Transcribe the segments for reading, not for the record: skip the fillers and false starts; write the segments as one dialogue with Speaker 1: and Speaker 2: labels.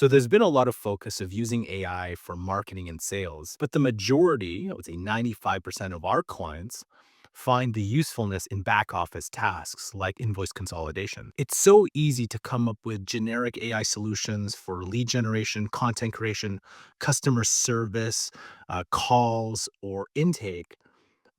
Speaker 1: So there's been a lot of focus of using AI for marketing and sales, but the majority, I would say 95% of our clients find the usefulness in back office tasks like invoice consolidation. It's so easy to come up with generic AI solutions for lead generation, content creation, customer service, calls, or intake.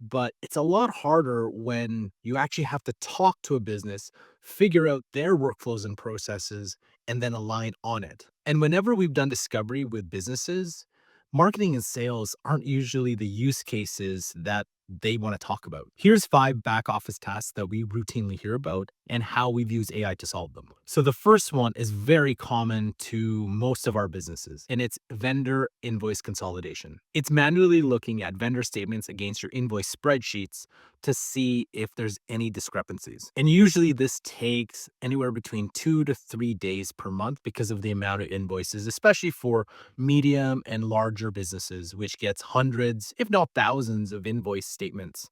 Speaker 1: But it's a lot harder when you actually have to talk to a business, figure out their workflows and processes, and then align on it. And whenever we've done discovery with businesses, marketing and sales aren't usually the use cases that they want to talk about. Here's 5 back office tasks that we routinely hear about and how we've used AI to solve them. So the first one is very common to most of our businesses, and it's vendor invoice consolidation. It's manually looking at vendor statements against your invoice spreadsheets to see if there's any discrepancies. And usually this takes anywhere between 2 to 3 days per month because of the amount of invoices, especially for medium and larger businesses, which gets hundreds, if not thousands, of invoice statements,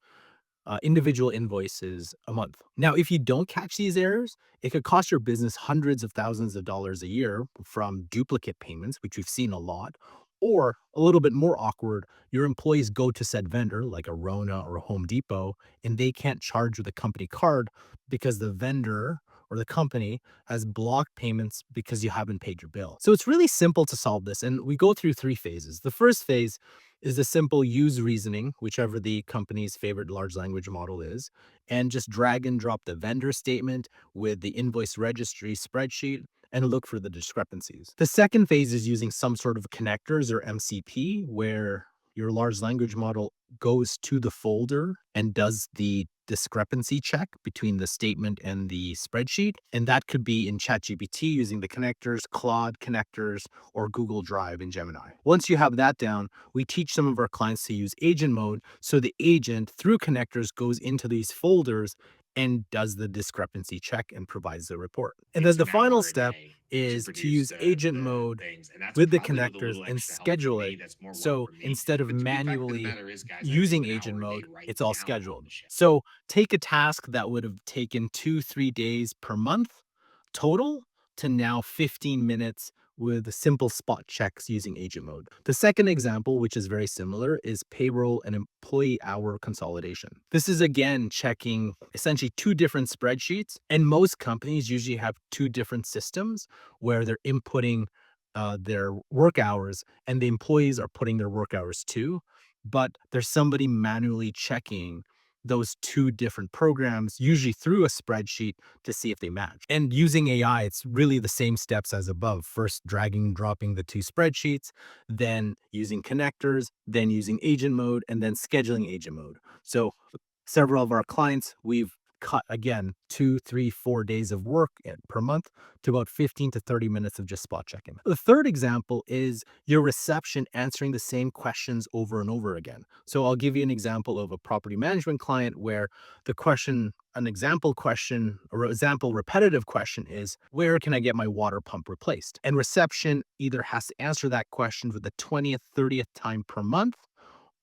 Speaker 1: individual invoices a month. Now, if you don't catch these errors, it could cost your business hundreds of thousands of dollars a year from duplicate payments, which we've seen a lot. Or a little bit more awkward, your employees go to said vendor like a Rona or a Home Depot, and they can't charge with a company card because the vendor or the company has blocked payments because you haven't paid your bill. So it's really simple to solve this. And we go through 3 phases. The first phase is the simple use reasoning, whichever the company's favorite large language model is, and just drag and drop the vendor statement with the invoice registry spreadsheet and look for the discrepancies. The second phase is using some sort of connectors or MCP, where your large language model goes to the folder and does the discrepancy check between the statement and the spreadsheet. And that could be in ChatGPT using the connectors, Claude connectors, or Google Drive in Gemini. Once you have that down, we teach some of our clients to use agent mode. So the agent through connectors goes into these folders and does the discrepancy check and provides the report. And then
Speaker 2: Takes
Speaker 1: the
Speaker 2: an
Speaker 1: final
Speaker 2: hour a
Speaker 1: step
Speaker 2: day to
Speaker 1: is to
Speaker 2: produce
Speaker 1: use agent
Speaker 2: the
Speaker 1: mode
Speaker 2: things, and that's
Speaker 1: with the
Speaker 2: probably with a
Speaker 1: connectors
Speaker 2: little
Speaker 1: and
Speaker 2: extra help from
Speaker 1: schedule
Speaker 2: me,
Speaker 1: it.
Speaker 2: that's more work
Speaker 1: So
Speaker 2: for me.
Speaker 1: instead of
Speaker 2: But the fact of the
Speaker 1: manually
Speaker 2: matter is, guys, I take
Speaker 1: using
Speaker 2: an hour
Speaker 1: agent
Speaker 2: a day
Speaker 1: mode,
Speaker 2: writing
Speaker 1: it's all
Speaker 2: down all
Speaker 1: scheduled.
Speaker 2: the shit.
Speaker 1: So take a task that would have taken 2, 3 days per month total to now 15 minutes with simple spot checks using agent mode. The second example, which is very similar, is payroll and employee hour consolidation. This is again checking essentially 2 different spreadsheets, and most companies usually have 2 different systems where they're inputting their work hours and the employees are putting their work hours too. But there's somebody manually checking those 2 different programs, usually through a spreadsheet to see if they match. And using AI, it's really the same steps as above. First, dragging and dropping the 2 spreadsheets, then using connectors, then using agent mode, and then scheduling agent mode. So several of our clients, we've cut again 2, 3, 4 days of work per month to about 15 to 30 minutes of just spot checking. The third example is your reception answering the same questions over and over again. So I'll give you an example of a property management client where the question, an example question or example repetitive question is, where can I get my water pump replaced? And reception either has to answer that question for the 20th, 30th time per month,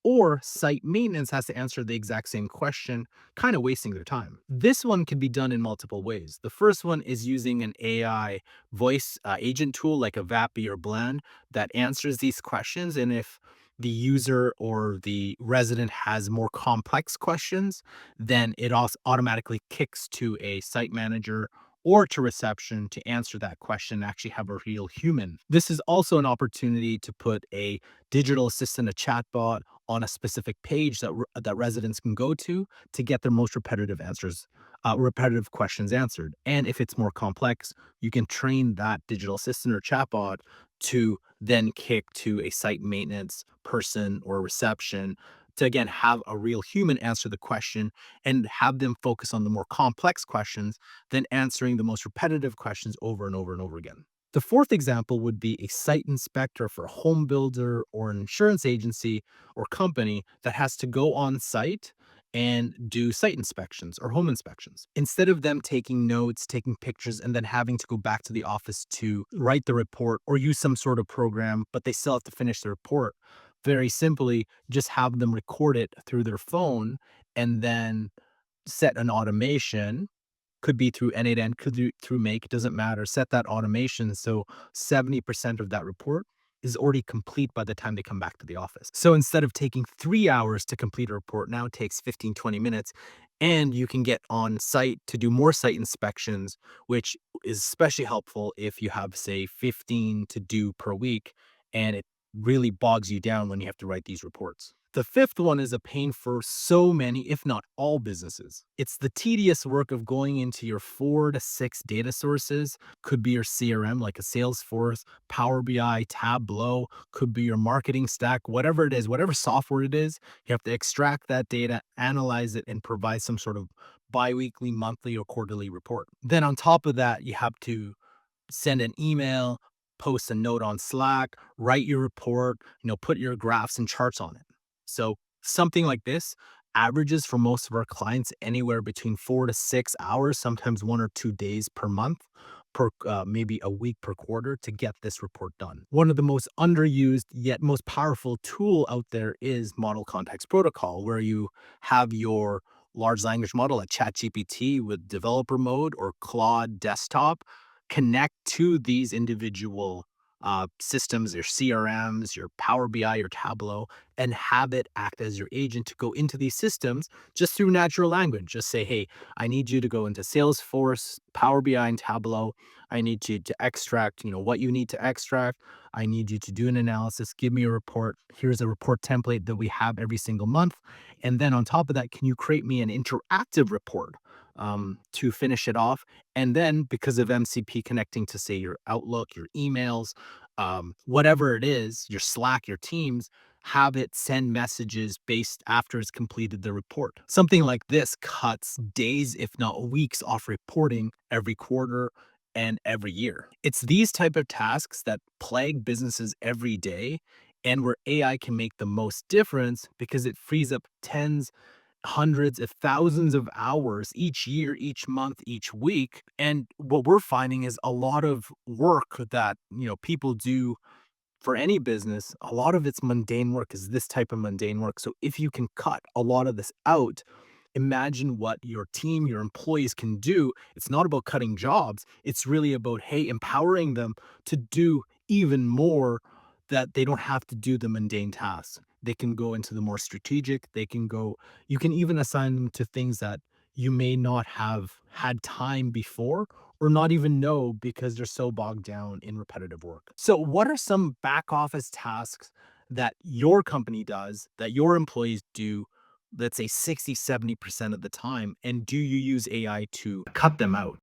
Speaker 1: or site maintenance has to answer the exact same question, kind of wasting their time. This one can be done in multiple ways. The first one is using an AI voice agent tool like a Vappy or Blend that answers these questions. And if the user or the resident has more complex questions, then it also automatically kicks to a site manager or to reception to answer that question and actually have a real human. This is also an opportunity to put a digital assistant, a chatbot, on a specific page that residents can go to get their most repetitive answers, repetitive questions answered. And if it's more complex, you can train that digital assistant or chatbot to then kick to a site maintenance person or reception to again have a real human answer the question and have them focus on the more complex questions than answering the most repetitive questions over and over and over again. The fourth example would be a site inspector for a home builder or an insurance agency or company that has to go on site and do site inspections or home inspections. Instead of them taking notes, taking pictures, and then having to go back to the office to write the report or use some sort of program, but they still have to finish the report. Very simply, just have them record it through their phone and then set an automation Could be through N8N, could be through Make, doesn't matter. Set that automation so 70% of that report is already complete by the time they come back to the office. So instead of taking 3 hours to complete a report, now it takes 15, 20 minutes. And you can get on site to do more site inspections, which is especially helpful if you have, say, 15 to do per week, and it really bogs you down when you have to write these reports. The fifth one is a pain for so many, if not all businesses. It's the tedious work of going into your 4 to 6 data sources. Could be your CRM, like a Salesforce, Power BI, Tableau, could be your marketing stack, whatever it is, whatever software it is, you have to extract that data, analyze it, and provide some sort of biweekly, monthly, or quarterly report. Then on top of that, you have to send an email, post a note on Slack, write your report, put your graphs and charts on it. So something like this averages for most of our clients anywhere between 4 to 6 hours, sometimes 1 or 2 days per month, per maybe a week per quarter to get this report done. One of the most underused yet most powerful tool out there is Model Context Protocol, where you have your large language model like ChatGPT with developer mode or Claude desktop connect to these individual systems, your CRMs, your Power BI, your Tableau, and have it act as your agent to go into these systems just through natural language. Just say, hey, I need you to go into Salesforce, Power BI, and Tableau. I need you to extract, what you need to extract. I need you to do an analysis. Give me a report. Here's a report template that we have every single month. And then on top of that, can you create me an interactive report to finish it off? And then because of MCP connecting to, say, your Outlook, your emails, whatever it is, your Slack, your Teams, have it send messages based after it's completed the report. Something like this cuts days, if not weeks, off reporting every quarter and every year. It's these type of tasks that plague businesses every day and where AI can make the most difference because it frees up tens, hundreds of thousands of hours each year, each month, each week. And what we're finding is a lot of work that, people do for any business, a lot of it's mundane work is this type of mundane work. So if you can cut a lot of this out, imagine what your team, your employees can do. It's not about cutting jobs. It's really about, hey, empowering them to do even more, that they don't have to do the mundane tasks. They can go into the more strategic. You can even assign them to things that you may not have had time before or not even know because they're so bogged down in repetitive work. So, what are some back office tasks that your company does, that your employees do, let's say 60, 70% of the time? And do you use AI to cut them out?